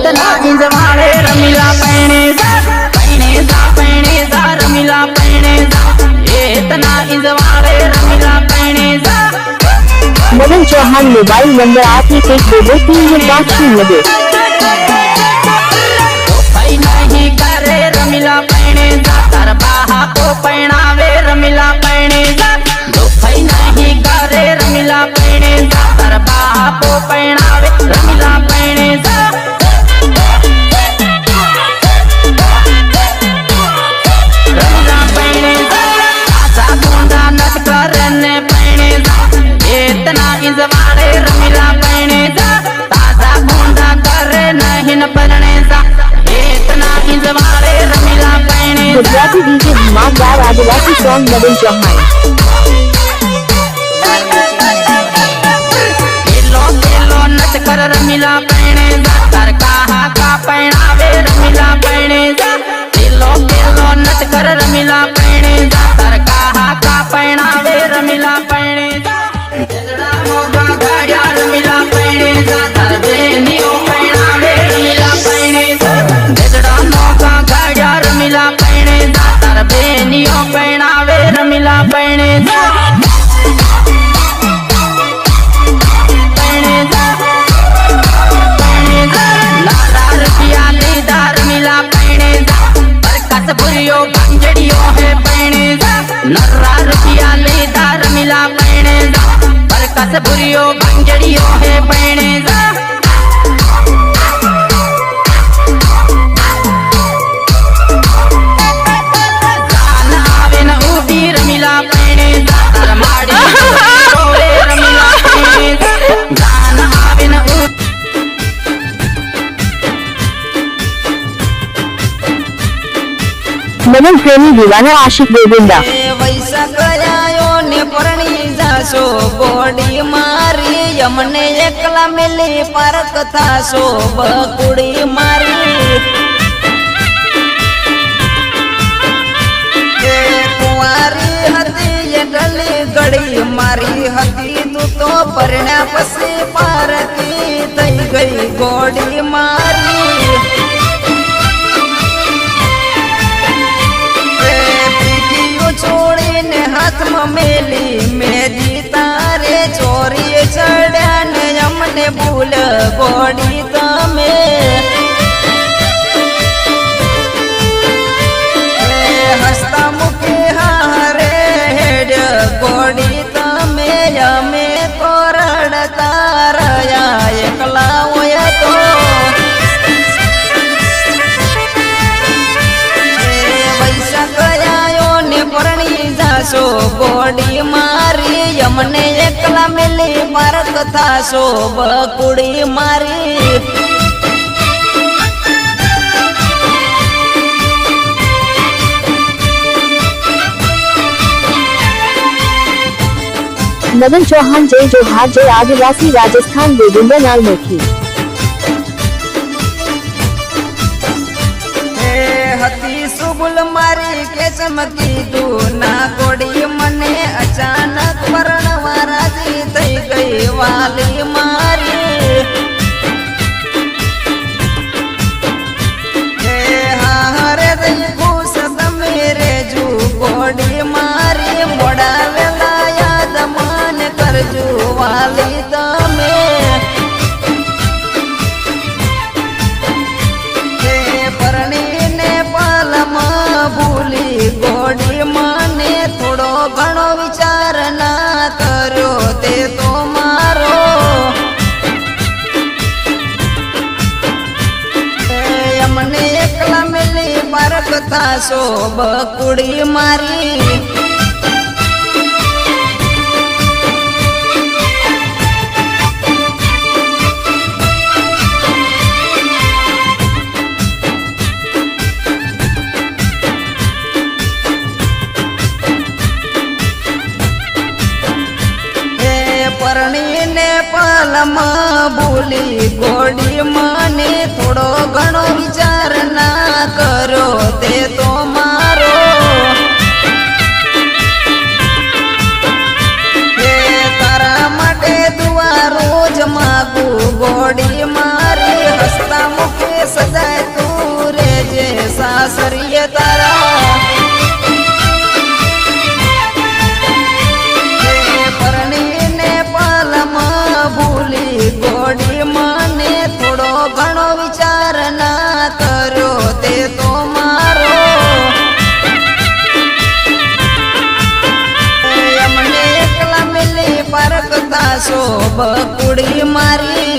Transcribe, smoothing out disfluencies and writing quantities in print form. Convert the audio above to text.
इतना इंजवाड़े रमीला पैणे जा रमीला पैणे जा इतना इंजवाड़े रमीला पैणे जा। Madan Chauhan mobile number 81123050। नहीं करे रमीला पैणे जा तार बाहा को पैणावे रमीला पैणे जा। नहीं करे रमीला पैणे जा तार बाहा को पैणावे रमीला पैणे जा। रमीला पैणे जा आजा गोंडा नच करने पैणे जा इतना इंजवाड़े रमीला पैणे जा। ताजा गोंडा करे नहीं न परणे जा इतना इंजवाड़े रमीला पैणे जा। गुजराती डीजे धमाकेदार आदिवासी सॉन्ग मदन चौहान। नच कर रमीला पैणे जा तार कहा का पैणावे रमीला पैणे जा। किलो नच कर रमीला पैणे जा तार कहा का पैणावे रमीला पैणे जा। जगड़ा मोगा गाड़िया रमीला पैणे जा तार बेनियो पैणावे रमीला पैणे जा। जगड़ा मोगा गाड़िया रमीला पैणे जा तार बेनियो पैणावे रमीला पैणे जा। बुरियो बंजड़ियो है पैणे जा नर्रा रुपया लेदा रमीला पैणे जा। पर कस बुरियो बंजड़ियो है पैणे जा। जान आवे न उबी रमीला पैणे जा तार माड़ी रोवे रमीला पैणे जा। जान आवे न मदन प्रेमी दीवाना आशिक गोविंदा। वैसा गयायो ने परणी जासो गोडी मारी यमने एकला मिली पारक थासो बकुड़ी मारी। कुंवारी हती ये गली गड़ी मारी हती तू तो परण्या पसी पारती तई गई गोडी मारी। छोड़ी ने हाथ में मेली मेरी तारे चोरी चढ़्या ने यमने भूल गोड़ी तमे। हंसता मुखे हारे हेड गोड़ी तमे यमे तो रड़ता रया एकला होया तो। सो गोडी मारी यमने एकला मिली पारक थासो बकुड़ी मारी। मदन चौहान जय जोहार जय आदिवासी राजस्थान गोविंदा नाल मुखी। हती सुबुल मारी के चमकी तू ना गोड़ी मने अचानक वरण वाराजी थई गई वाली मारी। हारे दई खुश मेरे जू गोड़ी मारी मोड़ा वेला याद मान कर जू वाली तमे। भूली गोड़ी माने थोड़ो घणो विचार ना करो ते तो मारो। यमने एकला मिली पारक थासो बकुड़ी मारी। परणी ने पालमा भूली गोड़ी माने थोड़ो घणो विचार ना करो ते तो मारो। तारा माटे दुआ रोज मागू गोड़ी मारी हंसता मुखे બકુડી મારી